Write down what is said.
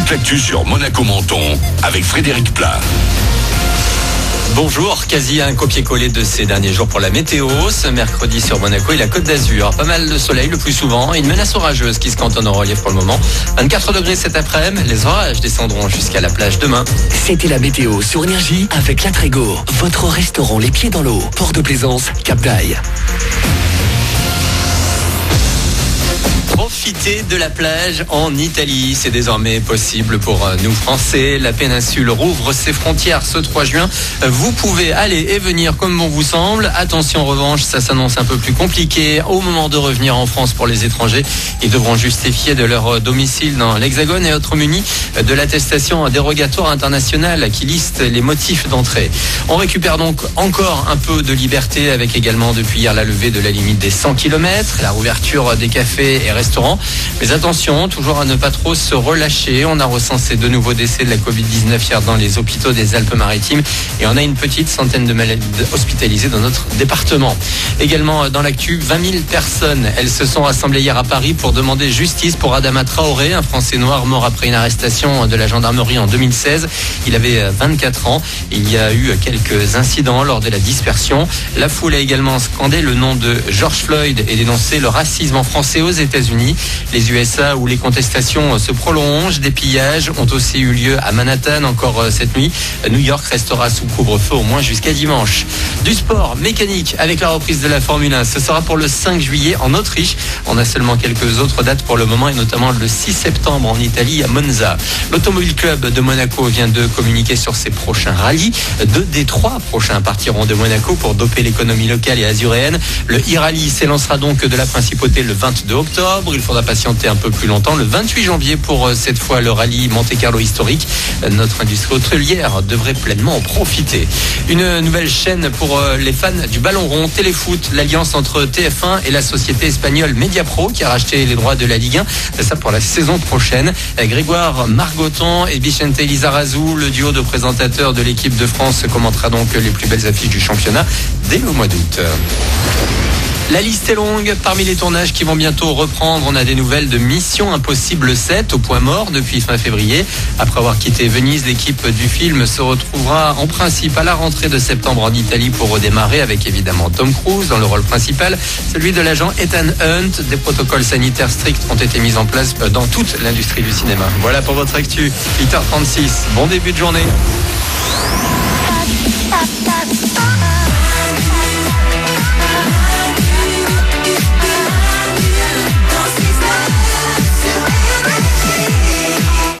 toute l'actu sur Monaco Menton avec Frédéric Plat. Bonjour, quasi un copier-coller de ces derniers jours pour la météo. Ce mercredi sur Monaco et la Côte d'Azur. Pas mal de soleil le plus souvent et une menace orageuse qui se cantonne en relief pour le moment. 24 degrés cet après-midi, les orages descendront jusqu'à la plage demain. C'était la météo sur Énergie avec La Trégo, votre restaurant les pieds dans l'eau. Port de Plaisance, Cap d'Aille. Profiter de la plage en Italie, c'est désormais possible pour nous Français. La péninsule rouvre ses frontières ce 3 juin. Vous pouvez aller et venir comme bon vous semble. Attention en revanche, ça s'annonce un peu plus compliqué au moment de revenir en France pour les étrangers. Ils devront justifier de leur domicile dans l'Hexagone et être munis de l'attestation dérogatoire internationale qui liste les motifs d'entrée. On récupère donc encore un peu de liberté avec également depuis hier la levée de la limite des 100 km, la rouverture des cafés et restaurants. Mais attention, toujours à ne pas trop se relâcher. On a recensé de nouveaux décès de la Covid-19 hier dans les hôpitaux des Alpes-Maritimes et on a une petite centaine de malades hospitalisés dans notre département. Également dans l'actu, 20 000 personnes. Elles se sont rassemblées hier à Paris pour demander justice pour Adama Traoré, un Français noir mort après une arrestation de la gendarmerie en 2016. Il avait 24 ans. Il y a eu quelques incidents lors de la dispersion. La foule a également scandé le nom de George Floyd et dénoncé le racisme en français aux États-Unis. Les USA où les contestations se prolongent, des pillages ont aussi eu lieu à Manhattan encore cette nuit. New York restera sous couvre-feu au moins jusqu'à dimanche. Du sport mécanique avec la reprise de la Formule 1. Ce sera pour le 5 juillet en Autriche. On a seulement quelques autres dates pour le moment et notamment le 6 septembre en Italie à Monza. L'Automobile Club de Monaco vient de communiquer sur ses prochains rallyes. 2 des 3 prochains partiront de Monaco pour doper l'économie locale et azuréenne. Le e-rallye s'élancera donc de la Principauté le 22 octobre. Il faudra patienter un peu plus longtemps, le 28 janvier pour cette fois le rallye Monte-Carlo historique. Notre industrie hôtelière devrait pleinement en profiter. Une nouvelle chaîne pour les fans du ballon rond, Téléfoot, l'alliance entre TF1 et la société espagnole Mediapro qui a racheté les droits de la Ligue 1. C'est ça pour la saison prochaine. Grégoire Margoton et Vicente Lizarazu, le duo de présentateurs de l'équipe de France, commentera donc les plus belles affiches du championnat dès le mois d'août. La liste est longue. Parmi les tournages qui vont bientôt reprendre, on a des nouvelles de Mission Impossible 7 au point mort depuis fin février. Après avoir quitté Venise, l'équipe du film se retrouvera en principe à la rentrée de septembre en Italie pour redémarrer avec évidemment Tom Cruise dans le rôle principal, celui de l'agent Ethan Hunt. Des protocoles sanitaires stricts ont été mis en place dans toute l'industrie du cinéma. Voilà pour votre actu. 8h36. Bon début de journée.